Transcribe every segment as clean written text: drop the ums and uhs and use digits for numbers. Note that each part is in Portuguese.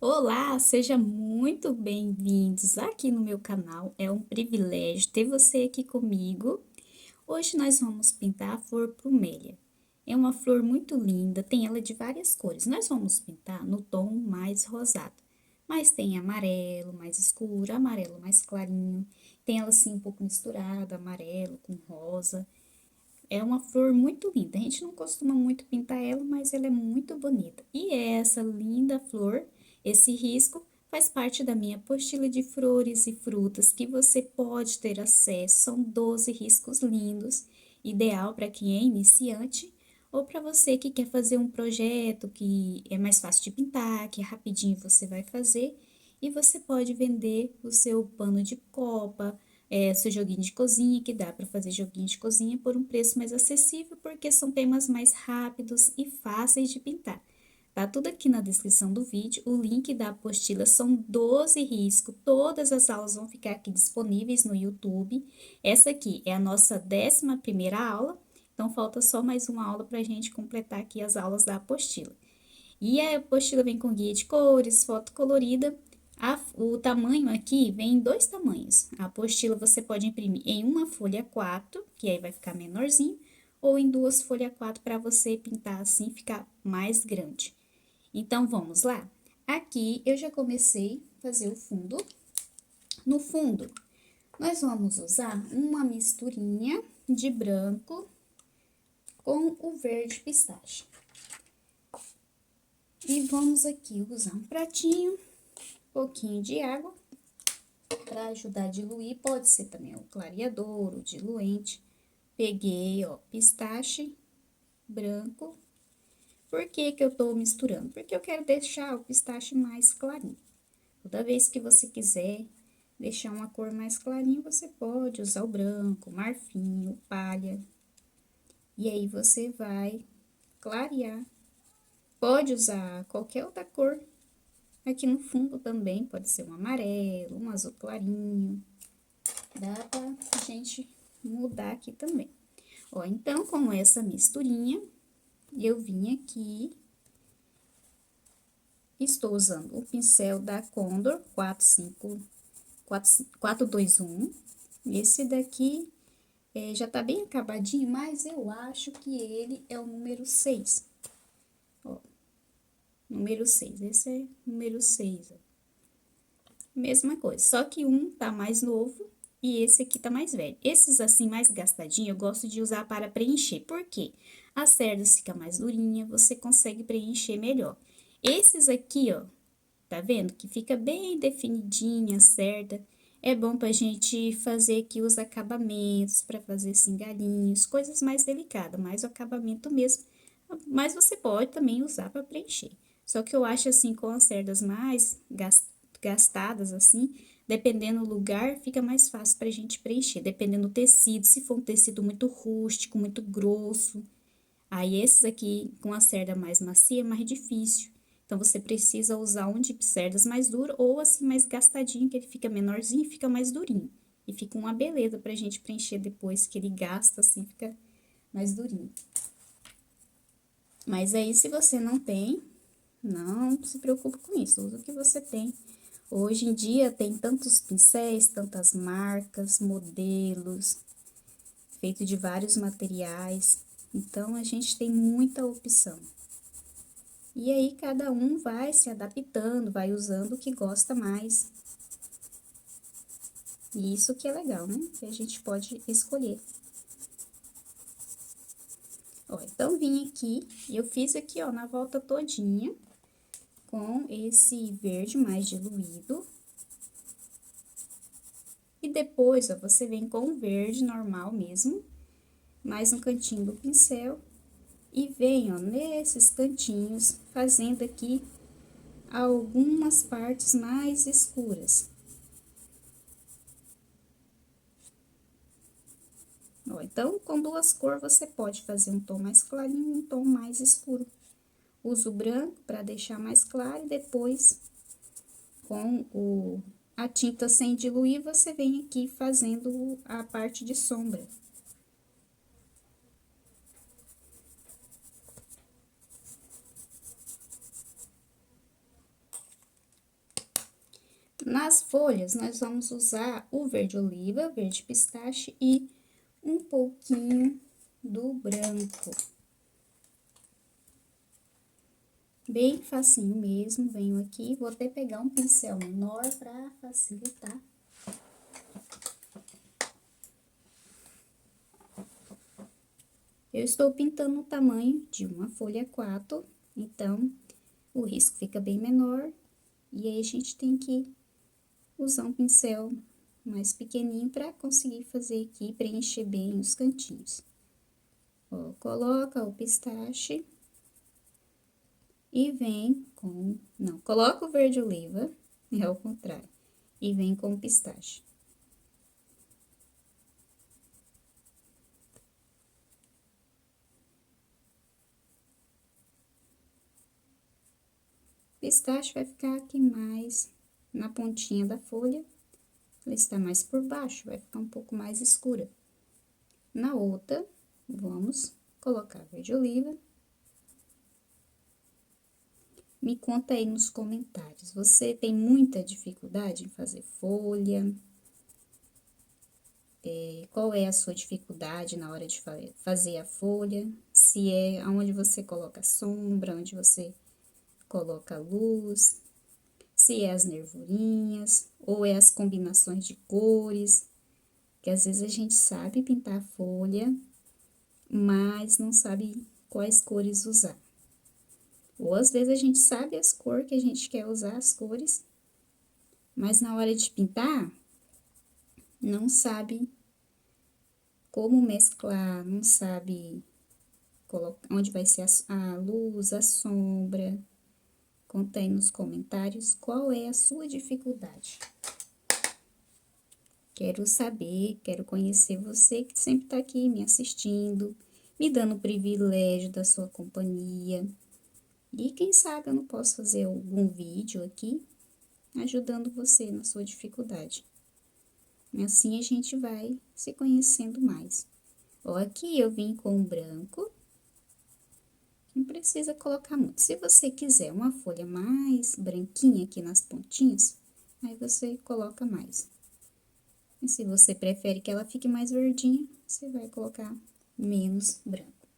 Olá, seja muito bem-vindos aqui no meu canal. É um privilégio ter você aqui comigo. Hoje nós vamos pintar a flor plumélia. É uma flor muito linda, tem ela de várias cores. Nós vamos pintar no tom mais rosado, mas tem amarelo mais escuro, amarelo mais clarinho. Tem ela assim um pouco misturada, amarelo com rosa. É uma flor muito linda. A gente não costuma muito pintar ela, mas ela é muito bonita. E essa linda flor, esse risco, faz parte da minha apostila de flores e frutas que você pode ter acesso. São 12 riscos lindos, ideal para quem é iniciante ou para você que quer fazer um projeto que é mais fácil de pintar, que rapidinho você vai fazer. E você pode vender o seu pano de copa, seu joguinho de cozinha, que dá para fazer joguinho de cozinha por um preço mais acessível, porque são temas mais rápidos e fáceis de pintar. Tá tudo aqui na descrição do vídeo, o link da apostila são 12 riscos, todas as aulas vão ficar aqui disponíveis no YouTube. Essa aqui é a nossa 11ª aula, então falta só mais uma aula para a gente completar aqui as aulas da apostila. E a apostila vem com guia de cores, foto colorida. O tamanho aqui vem em 2 tamanhos. A apostila você pode imprimir em uma folha 4, que aí vai ficar menorzinho, ou em 2 folhas 4 para você pintar assim, ficar mais grande. Então, vamos lá? Aqui eu já comecei a fazer o fundo. No fundo, nós vamos usar uma misturinha de branco com o verde pistache. E vamos aqui usar um pratinho, pouquinho de água para ajudar a diluir. Pode ser também o clareador, o diluente. Peguei, ó, pistache branco. Por que que eu tô misturando? Porque eu quero deixar o pistache mais clarinho. Toda vez que você quiser deixar uma cor mais clarinha, você pode usar o branco, o marfim, o palha. E aí você vai clarear. Pode usar qualquer outra cor. Aqui no fundo também pode ser um amarelo, um azul clarinho. Dá pra gente mudar aqui também. Ó, então, com essa misturinha, eu vim aqui, estou usando o pincel da Condor 421. Esse daqui já tá bem acabadinho, mas eu acho que ele é o número 6. Ó, número 6, esse é número 6, ó. Mesma coisa, só que um tá mais novo e esse aqui tá mais velho. Esses assim mais gastadinhos eu gosto de usar para preencher. Por quê? A cerdas fica mais durinha, você consegue preencher melhor. Esses aqui, ó, tá vendo? Que fica bem definidinha a cerda. É bom pra gente fazer aqui os acabamentos, para fazer assim galinhos, coisas mais delicadas, mais o acabamento mesmo. Mas você pode também usar para preencher. Só que eu acho assim, com as cerdas mais gastadas assim, dependendo do lugar, fica mais fácil pra gente preencher. Dependendo do tecido, se for um tecido muito rústico, muito grosso. Aí esses aqui com a cerda mais macia é mais difícil. Então você precisa usar um de cerdas mais duro ou assim mais gastadinho, que ele fica menorzinho e fica mais durinho. E fica uma beleza pra gente preencher depois que ele gasta assim, fica mais durinho. Mas aí se você não tem, não se preocupe com isso, usa o que você tem. Hoje em dia tem tantos pincéis, tantas marcas, modelos, feito de vários materiais. Então, a gente tem muita opção. E aí, cada um vai se adaptando, vai usando o que gosta mais. E isso que é legal, né? Que a gente pode escolher. Ó, então, vim aqui e eu fiz aqui, ó, na volta todinha, com esse verde mais diluído. E depois, ó, você vem com o verde normal mesmo, mais um cantinho do pincel. E vem, ó, nesses cantinhos, fazendo aqui algumas partes mais escuras. Ó, então, com duas cores, você pode fazer um tom mais clarinho e um tom mais escuro. Uso o branco para deixar mais claro e depois, com a tinta sem diluir, você vem aqui fazendo a parte de sombra. Nas folhas, nós vamos usar o verde oliva, verde pistache e um pouquinho do branco. Bem facinho mesmo, venho aqui, vou até pegar um pincel menor para facilitar. Eu estou pintando o tamanho de uma folha 4, então, o risco fica bem menor. E aí, a gente tem que usar um pincel mais pequenininho para conseguir fazer aqui, preencher bem os cantinhos. Ó, coloca o pistache e vem com... Não, coloca o verde oliva, é ao contrário, e vem com o pistache. Pistache vai ficar aqui mais na pontinha da folha, ela está mais por baixo, vai ficar um pouco mais escura. Na outra, vamos colocar verde oliva. Me conta aí nos comentários, você tem muita dificuldade em fazer folha? Qual é a sua dificuldade na hora de fazer a folha? Se é onde você coloca sombra, onde você coloca luz, se é as nervurinhas, ou é as combinações de cores, que às vezes a gente sabe pintar a folha, mas não sabe quais cores usar. Ou às vezes a gente sabe as cores que a gente quer usar, as cores, mas na hora de pintar, não sabe como mesclar, não sabe onde vai ser a luz, a sombra. Conta aí nos comentários qual é a sua dificuldade. Quero saber, quero conhecer você que sempre tá aqui me assistindo, me dando o privilégio da sua companhia. E quem sabe eu não posso fazer algum vídeo aqui ajudando você na sua dificuldade. Assim a gente vai se conhecendo mais. Ó, aqui eu vim com o branco. Não precisa colocar muito. Se você quiser uma folha mais branquinha aqui nas pontinhas, aí você coloca mais. E se você prefere que ela fique mais verdinha, você vai colocar menos branco.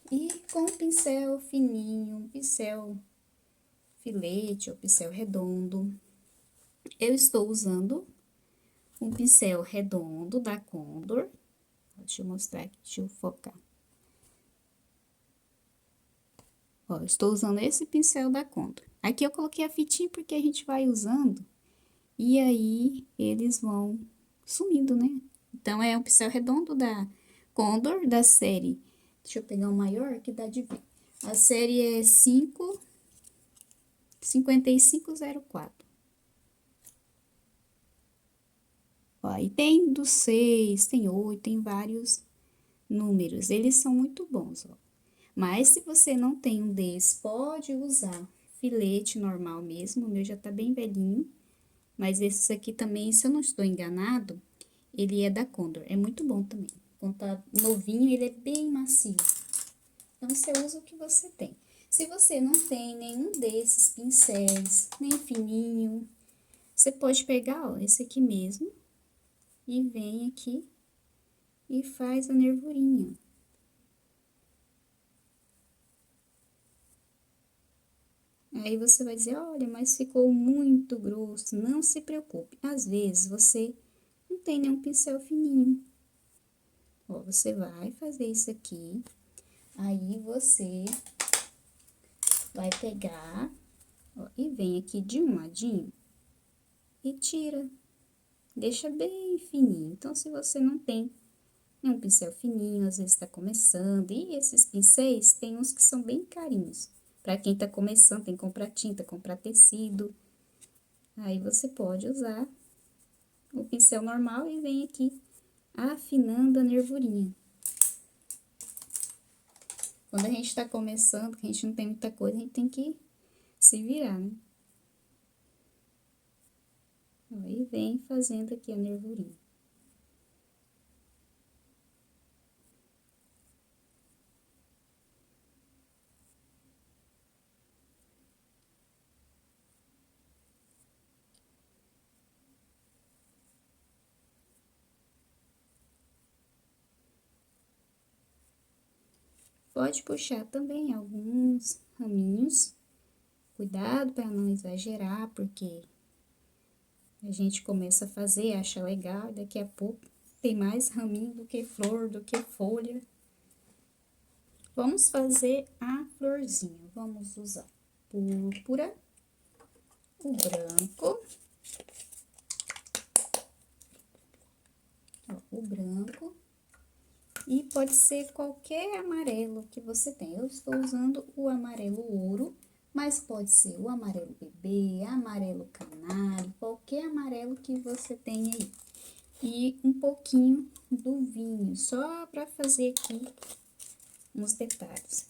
E com o pincel fininho, pincel filete ou pincel redondo, eu estou usando um pincel redondo da Condor. Deixa eu mostrar aqui, deixa eu focar. Ó, eu estou usando esse pincel da Condor. Aqui eu coloquei a fitinha porque a gente vai usando e aí eles vão sumindo, né? Então, é um pincel redondo da Condor, da série. Deixa eu pegar um maior que dá de ver. A série é 5504. Ó, e tem do 6, tem 8, tem vários números. Eles são muito bons, ó. Mas se você não tem um desses, pode usar filete normal mesmo. O meu já tá bem velhinho. Mas esses aqui também, se eu não estou enganado, ele é da Condor. É muito bom também. Quando tá novinho, ele é bem macio. Então, você usa o que você tem. Se você não tem nenhum desses pincéis, nem fininho, você pode pegar, ó, esse aqui mesmo, e vem aqui e faz a nervurinha. Aí você vai dizer, olha, mas ficou muito grosso. Não se preocupe. Às vezes, você não tem nenhum pincel fininho. Ó, você vai fazer isso aqui. Aí, você vai pegar, ó, e vem aqui de um ladinho e tira. Deixa bem fininho. Então, se você não tem nenhum pincel fininho, às vezes tá começando, e esses pincéis, tem uns que são bem carinhos. Pra quem tá começando, tem que comprar tinta, comprar tecido. Aí, você pode usar o pincel normal e vem aqui afinando a nervurinha. Quando a gente tá começando, que a gente não tem muita coisa, a gente tem que se virar, né? Aí, vem fazendo aqui a nervurinha. pode puxar também alguns raminhos. Cuidado para não exagerar, porque a gente começa a fazer, acha legal, e daqui a pouco tem mais raminho do que flor, do que folha. Vamos fazer a florzinha. Vamos usar púrpura, o branco, ó, o branco, e pode ser qualquer amarelo que você tem. Eu estou usando o amarelo ouro, mas pode ser o amarelo bebê, amarelo canário, qualquer amarelo que você tenha aí. E um pouquinho do vinho, só para fazer aqui uns detalhes.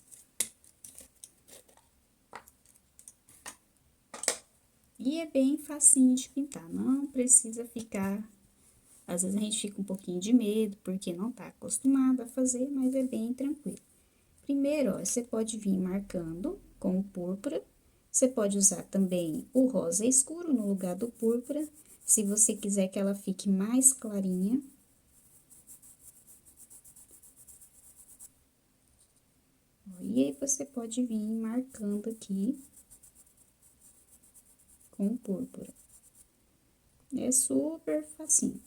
E é bem facinho de pintar, não precisa ficar... Às vezes a gente fica um pouquinho de medo, porque não tá acostumado a fazer, mas é bem tranquilo. Primeiro, ó, você pode vir marcando com o púrpura. Você pode usar também o rosa escuro no lugar do púrpura, se você quiser que ela fique mais clarinha. E aí, você pode vir marcando aqui com o púrpura. É super facinho.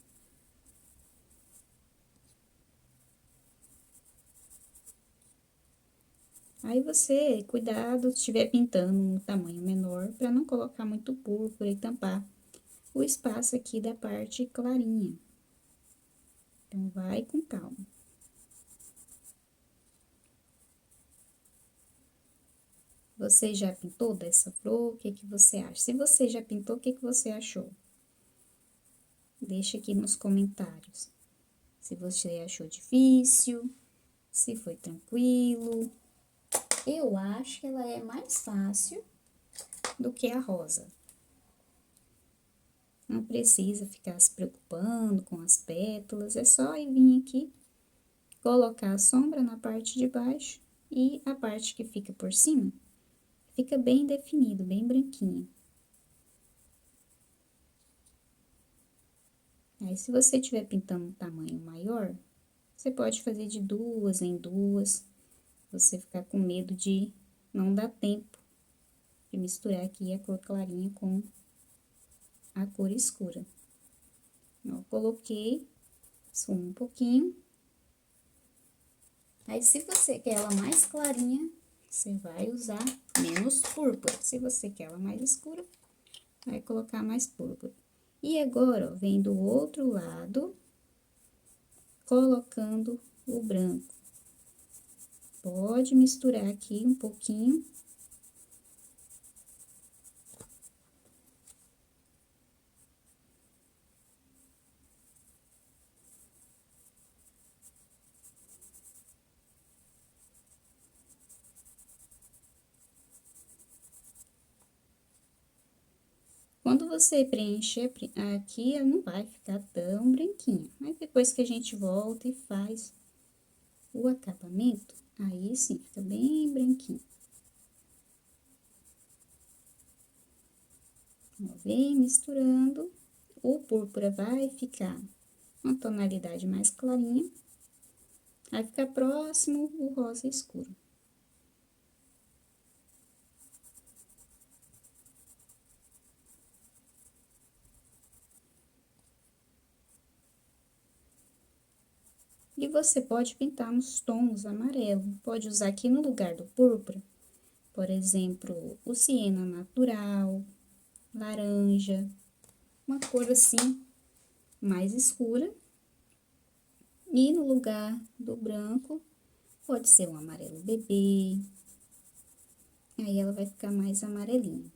Aí você, cuidado, se estiver pintando no tamanho menor, para não colocar muito púrpura e tampar o espaço aqui da parte clarinha. Então, vai com calma. Você já pintou dessa flor? O que que você acha? Se você já pintou, o que que você achou? Deixa aqui nos comentários. Se você achou difícil, se foi tranquilo. Eu acho que ela é mais fácil do que a rosa. Não precisa ficar se preocupando com as pétalas, é só vir aqui, colocar a sombra na parte de baixo e a parte que fica por cima, fica bem definido, bem branquinho. Aí, se você estiver pintando um tamanho maior, você pode fazer de 2 em 2, você ficar com medo de não dar tempo de misturar aqui a cor clarinha com a cor escura. Ó, coloquei, esfumo um pouquinho. Aí, se você quer ela mais clarinha, você vai usar menos púrpura. Se você quer ela mais escura, vai colocar mais púrpura. E agora, ó, vem do outro lado, colocando o branco. Pode misturar aqui um pouquinho. Quando você preencher aqui, ela não vai ficar tão branquinha. Mas depois que a gente volta e faz o acabamento, aí sim, fica bem branquinho. Ó, vem misturando, o púrpura vai ficar uma tonalidade mais clarinha, vai ficar próximo o rosa escuro. E você pode pintar nos tons amarelo, pode usar aqui no lugar do púrpura, por exemplo, o siena natural, laranja, uma cor assim mais escura. E no lugar do branco, pode ser um amarelo bebê, aí ela vai ficar mais amarelinha.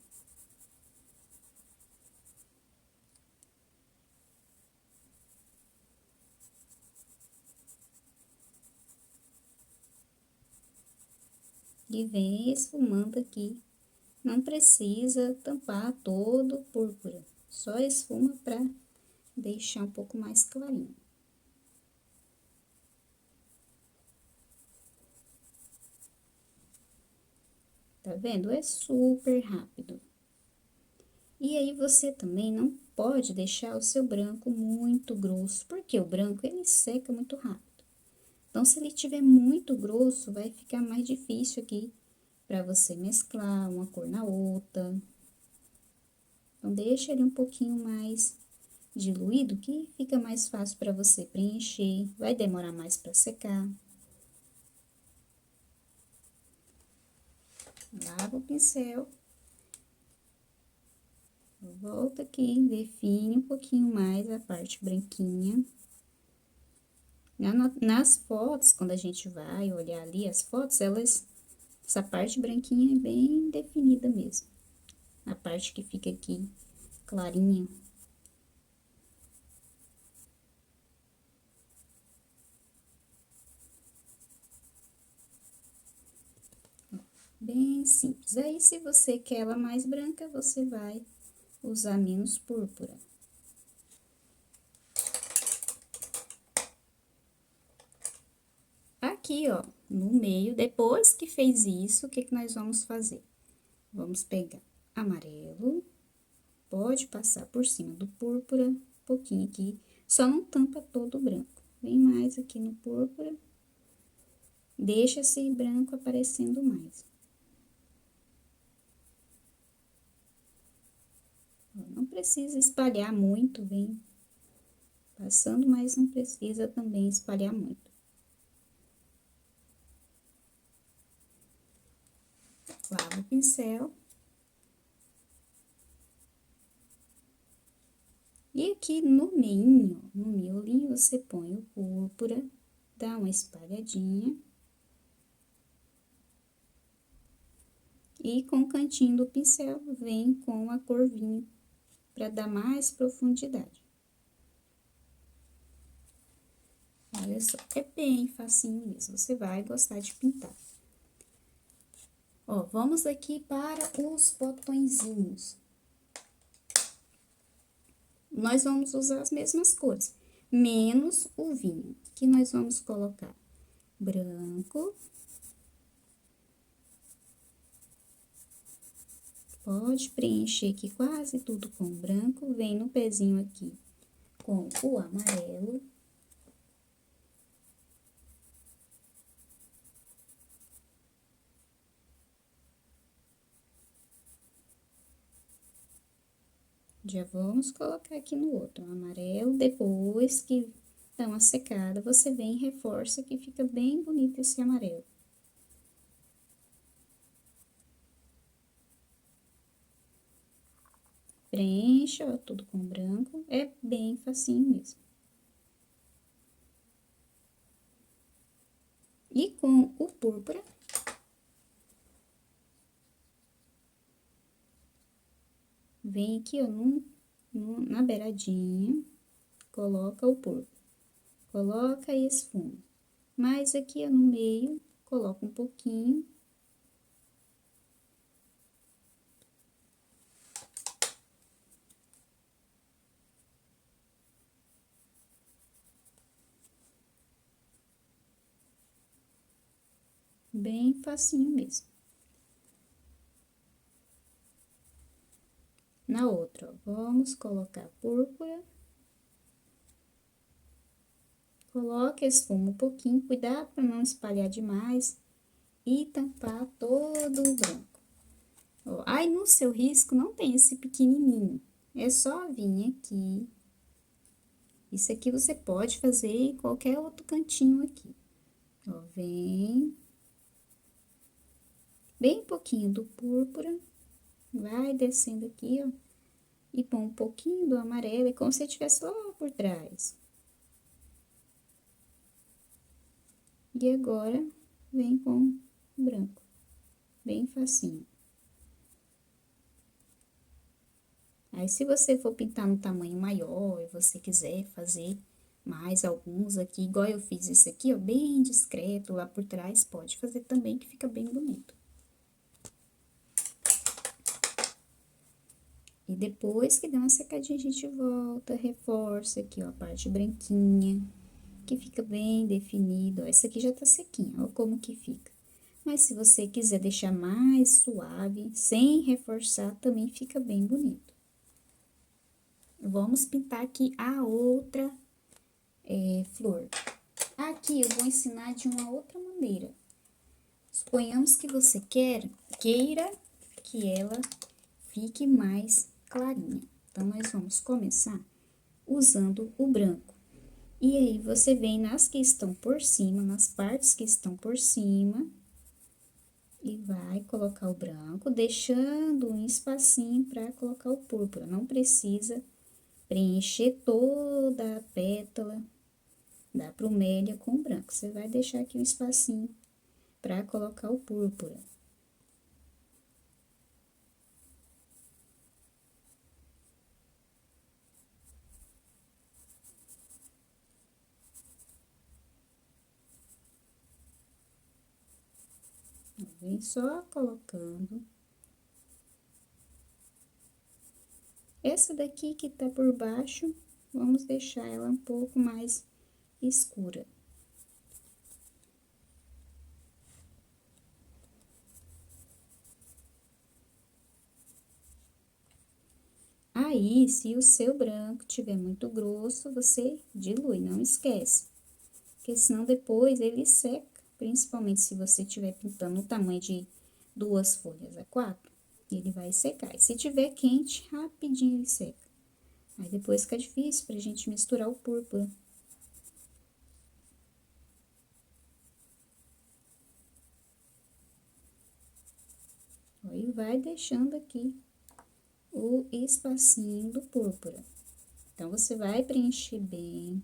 E vem esfumando aqui. Não precisa tampar todo o púrpura, só esfuma para deixar um pouco mais clarinho. Tá vendo? É super rápido. E aí, você também não pode deixar o seu branco muito grosso, porque o branco, ele seca muito rápido. Então, se ele tiver muito grosso, vai ficar mais difícil aqui para você mesclar uma cor na outra. Então, deixa ele um pouquinho mais diluído, que fica mais fácil para você preencher. Vai demorar mais para secar. Lava o pincel. Volta aqui, define um pouquinho mais a parte branquinha. Nas fotos, quando a gente vai olhar ali as fotos, essa parte branquinha é bem definida mesmo. A parte que fica aqui clarinha. Bem simples. Aí, se você quer ela mais branca, você vai usar menos púrpura. Aqui, ó, no meio, depois que fez isso, o que que nós vamos fazer? Vamos pegar amarelo, pode passar por cima do púrpura, um pouquinho aqui, só não tampa todo o branco. Vem mais aqui no púrpura, deixa esse branco aparecendo mais. Não precisa espalhar muito, vem passando, mas não precisa também espalhar muito. Lava o pincel. E aqui no meinho, no miolinho, você põe o púrpura, dá uma espalhadinha. E com o cantinho do pincel, vem com a cor vinho, para dar mais profundidade. Olha só, é bem facinho mesmo, você vai gostar de pintar. Ó, vamos aqui para os botõezinhos. Nós vamos usar as mesmas cores, menos o vinho, que nós vamos colocar branco. Pode preencher aqui quase tudo com branco, vem no pezinho aqui com o amarelo. Já vamos colocar aqui no outro, o amarelo. Depois que dá uma secada, você vem e reforça que fica bem bonito esse amarelo. Preencha, ó, tudo com branco, é bem facinho mesmo. E com o púrpura, vem aqui, ó, na beiradinha, coloca o púrpura, coloca e esfuma. Mas aqui, ó, no meio, coloca um pouquinho. Bem facinho mesmo. Na outra, ó, vamos colocar púrpura. Coloca, esfuma um pouquinho, cuidado para não espalhar demais e tampar todo o branco. Ó, aí, no seu risco, não tem esse pequenininho, é só vir aqui. Isso aqui você pode fazer em qualquer outro cantinho aqui. Ó, vem bem pouquinho do púrpura, vai descendo aqui, ó, e põe um pouquinho do amarelo, é como se estivesse lá por trás. E agora, vem com branco, bem facinho. Aí, se você for pintar no tamanho maior e você quiser fazer mais alguns aqui, igual eu fiz esse aqui, ó, bem discreto lá por trás, pode fazer também, que fica bem bonito. E depois que dá uma secadinha, a gente volta, reforça aqui, ó, a parte branquinha, que fica bem definido, ó. Essa aqui já tá sequinha, ó, como que fica. Mas se você quiser deixar mais suave, sem reforçar, também fica bem bonito. Vamos pintar aqui a outra flor. Aqui eu vou ensinar de uma outra maneira. Suponhamos que você queira que ela fique mais clarinha. Então, nós vamos começar usando o branco. E aí, você vem nas que estão por cima, nas partes que estão por cima, e vai colocar o branco, deixando um espacinho para colocar o púrpura. Não precisa preencher toda a pétala da bromélia com o branco. Você vai deixar aqui um espacinho para colocar o púrpura. Vem só colocando. Essa daqui que tá por baixo, vamos deixar ela um pouco mais escura. Aí, se o seu branco tiver muito grosso, você dilui, não esquece. Porque senão depois ele seca, principalmente se você estiver pintando no tamanho de 2 folhas a 4, ele vai secar. E se tiver quente, rapidinho ele seca. Aí depois fica difícil pra gente misturar o púrpura. Aí vai deixando aqui o espacinho do púrpura. Então, você vai preencher bem.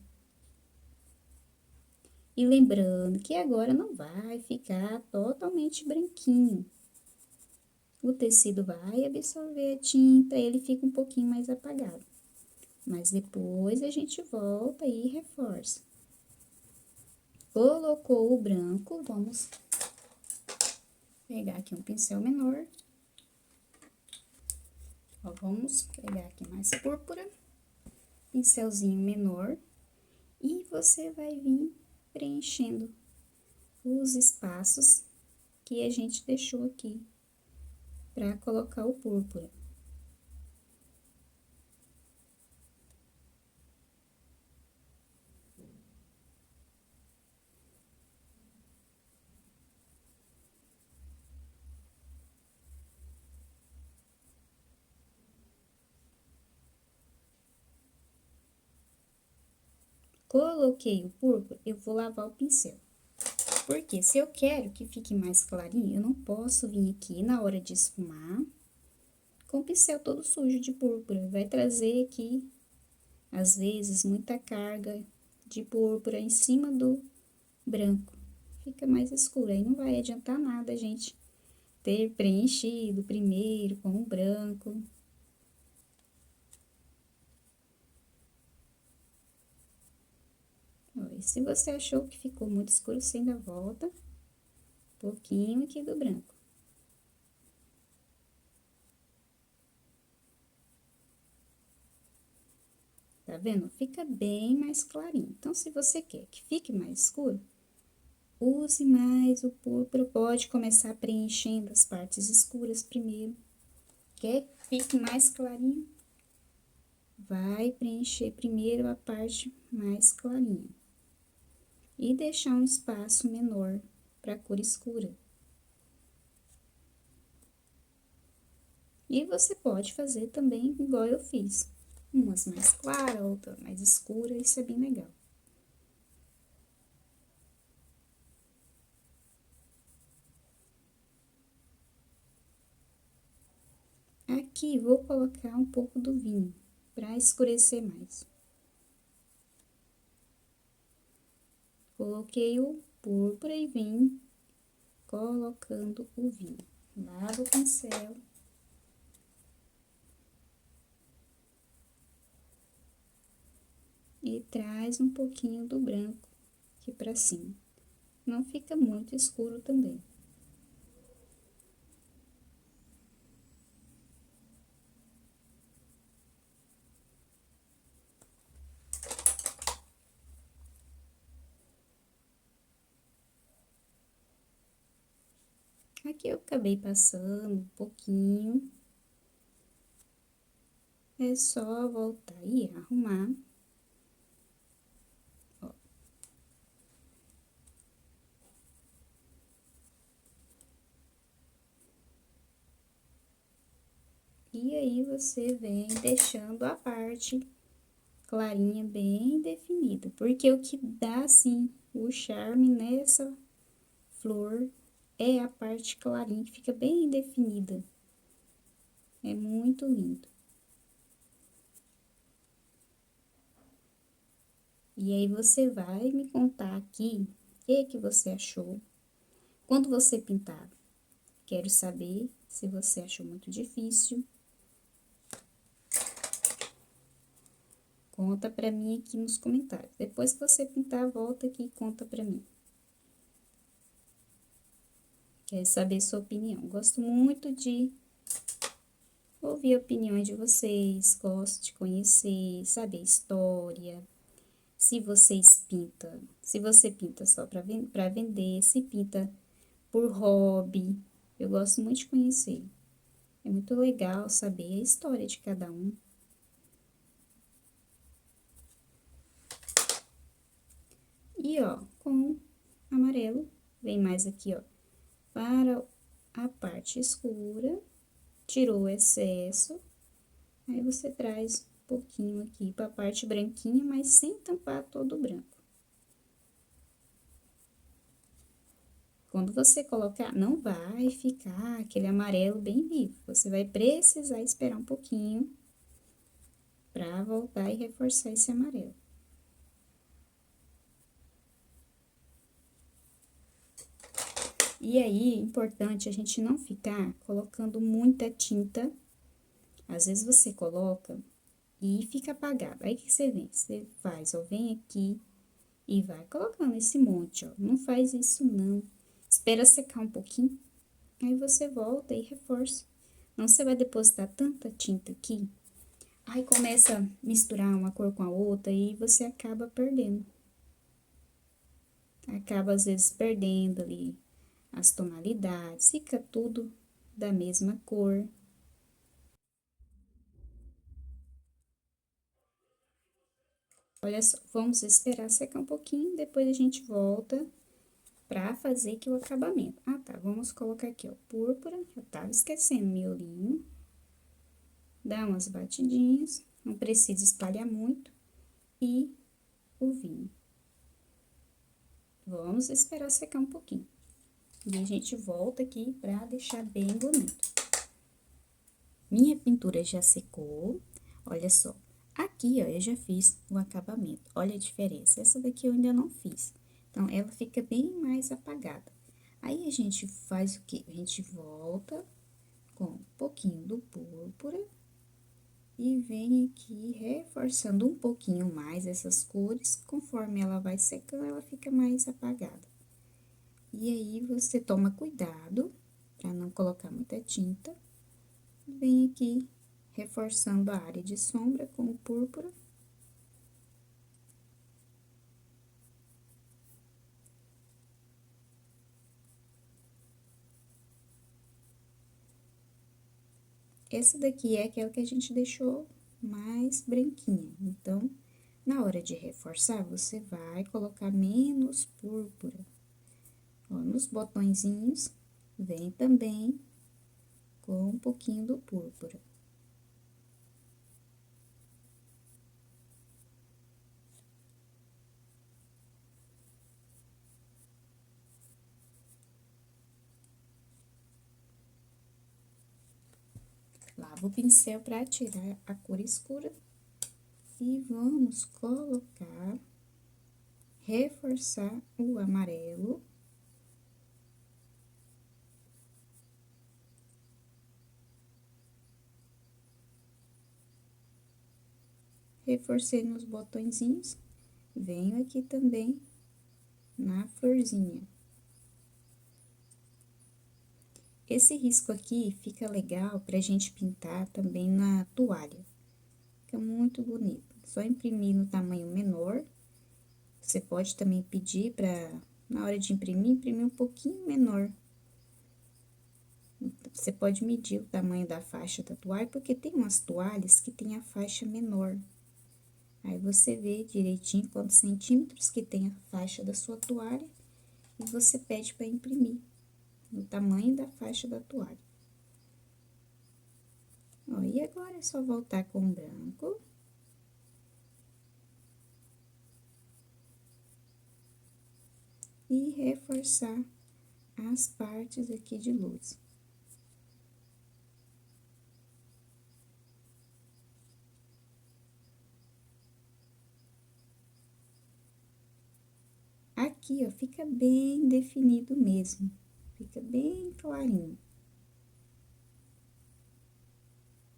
E lembrando que agora não vai ficar totalmente branquinho. O tecido vai absorver a tinta, ele fica um pouquinho mais apagado. Mas depois a gente volta e reforça. Colocou o branco, vamos pegar aqui um pincel menor. Ó, vamos pegar aqui mais púrpura, pincelzinho menor, e você vai vir preenchendo os espaços que a gente deixou aqui para colocar o púrpura. Coloquei o púrpura, eu vou lavar o pincel. Porque se eu quero que fique mais clarinho, eu não posso vir aqui na hora de esfumar com o pincel todo sujo de púrpura. Vai trazer aqui, às vezes, muita carga de púrpura em cima do branco. Fica mais escuro, aí não vai adiantar nada a gente ter preenchido primeiro com o branco. Ó, e se você achou que ficou muito escuro, você ainda volta um pouquinho aqui do branco. Tá vendo? Fica bem mais clarinho. Então, se você quer que fique mais escuro, use mais o púrpura. Pode começar preenchendo as partes escuras primeiro. Quer que fique mais clarinho? Vai preencher primeiro a parte mais clarinha. E deixar um espaço menor para a cor escura. E você pode fazer também igual eu fiz. Umas mais claras, outras mais escuras, isso é bem legal. Aqui, vou colocar um pouco do vinho, para escurecer mais. Coloquei o púrpura e vim colocando o vinho. Lava o pincel. E traz um pouquinho do branco aqui pra cima. Não fica muito escuro também. Aqui eu acabei passando um pouquinho. É só voltar e arrumar. Ó. E aí, você vem deixando a parte clarinha bem definida. Porque o que dá, assim, o charme nessa flor é a parte clarinha, que fica bem definida. É muito lindo. E aí, você vai me contar aqui o que você achou. Quando você pintar, quero saber se você achou muito difícil. Conta pra mim aqui nos comentários. Depois que você pintar, volta aqui e conta pra mim. Quero saber sua opinião. Gosto muito de ouvir opiniões de vocês. Gosto de conhecer, saber história. Se vocês pintam, se você pinta só pra vender, se pinta por hobby. Eu gosto muito de conhecer. É muito legal saber a história de cada um. E, ó, com amarelo, vem mais aqui, ó, para a parte escura, tirou o excesso, aí você traz um pouquinho aqui para a parte branquinha, mas sem tampar todo o branco. Quando você colocar, não vai ficar aquele amarelo bem vivo, você vai precisar esperar um pouquinho para voltar e reforçar esse amarelo. E aí, importante a gente não ficar colocando muita tinta. Às vezes você coloca e fica apagado. Aí, o que você vem? Você faz, ó, vem aqui e vai colocando esse monte, ó. Não faz isso, não. Espera secar um pouquinho, aí você volta e reforça. Não, você vai depositar tanta tinta aqui, aí começa a misturar uma cor com a outra e você acaba perdendo. Acaba, às vezes, perdendo ali as tonalidades, fica tudo da mesma cor. Olha só, vamos esperar secar um pouquinho, depois a gente volta pra fazer aqui o acabamento. Ah, tá, vamos colocar aqui, ó, púrpura, eu tava esquecendo, miolinho. Dá umas batidinhas, não precisa espalhar muito. E o vinho. Vamos esperar secar um pouquinho. E a gente volta aqui pra deixar bem bonito. Minha pintura já secou, olha só. Aqui, ó, eu já fiz o acabamento, olha a diferença. Essa daqui eu ainda não fiz, então, ela fica bem mais apagada. Aí, a gente faz o quê? A gente volta com um pouquinho do púrpura e vem aqui reforçando um pouquinho mais essas cores. Conforme ela vai secando, ela fica mais apagada. E aí, você toma cuidado para não colocar muita tinta. Vem aqui reforçando a área de sombra com o púrpura. Essa daqui é aquela que a gente deixou mais branquinha. Então, na hora de reforçar, você vai colocar menos púrpura. Ó, nos botõezinhos, vem também com um pouquinho do púrpura. Lava o pincel para tirar a cor escura. E vamos colocar, reforçar o amarelo. Reforcei nos botõezinhos, venho aqui também na florzinha. Esse risco aqui fica legal pra gente pintar também na toalha. Fica muito bonito. Só imprimir no tamanho menor. Você pode também pedir pra, na hora de imprimir um pouquinho menor. Você pode medir o tamanho da faixa da toalha, porque tem umas toalhas que tem a faixa menor. Aí, você vê direitinho quantos centímetros que tem a faixa da sua toalha e você pede para imprimir no tamanho da faixa da toalha. Ó, e agora é só voltar com o branco. E reforçar as partes aqui de luz. Aqui, ó, fica bem definido mesmo, fica bem clarinho.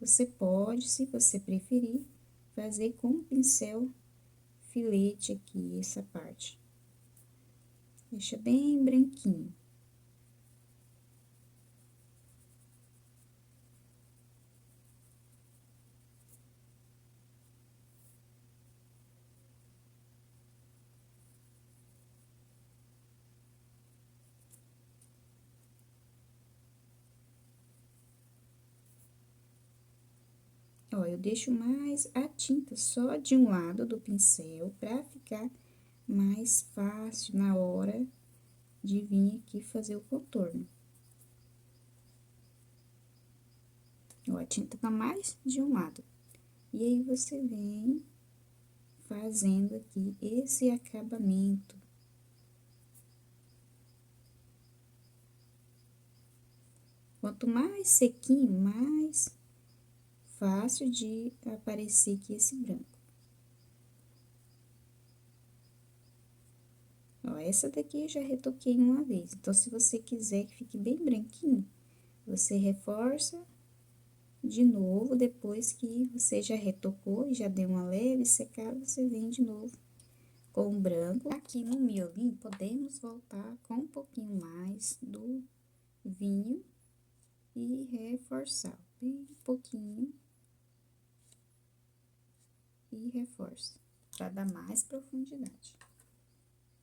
Você pode, se você preferir, fazer com um pincel filete aqui, essa parte. Deixa bem branquinho. Ó, eu deixo mais a tinta só de um lado do pincel, pra ficar mais fácil na hora de vir aqui fazer o contorno. Ó, a tinta tá mais de um lado. E aí, você vem fazendo aqui esse acabamento. Quanto mais sequinho, mais fácil de aparecer aqui esse branco. Ó, essa daqui eu já retoquei uma vez. Então, se você quiser que fique bem branquinho, você reforça de novo, depois que você já retocou e já deu uma leve secada, você vem de novo com o branco. Aqui no miolinho, podemos voltar com um pouquinho mais do vinho e reforçar bem pouquinho e reforça para dar mais profundidade.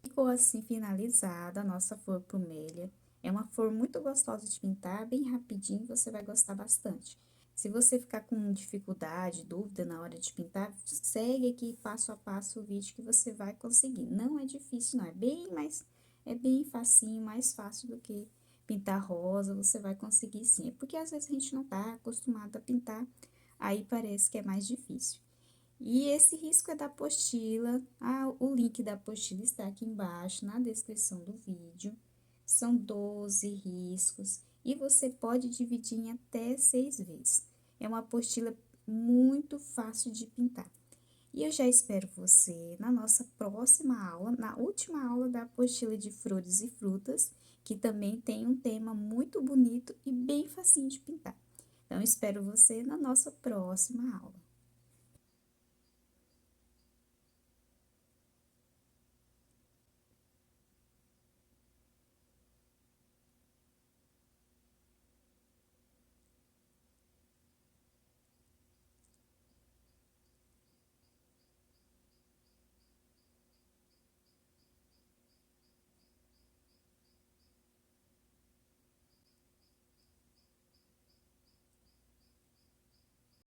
Ficou assim finalizada a nossa flor plumélia. É uma flor muito gostosa de pintar, bem rapidinho, você vai gostar bastante. Se você ficar com dificuldade, dúvida na hora de pintar, segue aqui passo a passo o vídeo que você vai conseguir. Não é difícil, não, é bem facinho, mais fácil do que pintar rosa, você vai conseguir sim. É porque às vezes a gente não tá acostumado a pintar, aí parece que é mais difícil. E esse risco é da apostila, o link da apostila está aqui embaixo na descrição do vídeo. São 12 riscos e você pode dividir em até 6 vezes. É uma apostila muito fácil de pintar. E eu já espero você na nossa próxima aula, na última aula da apostila de flores e frutas, que também tem um tema muito bonito e bem facinho de pintar. Então, espero você na nossa próxima aula.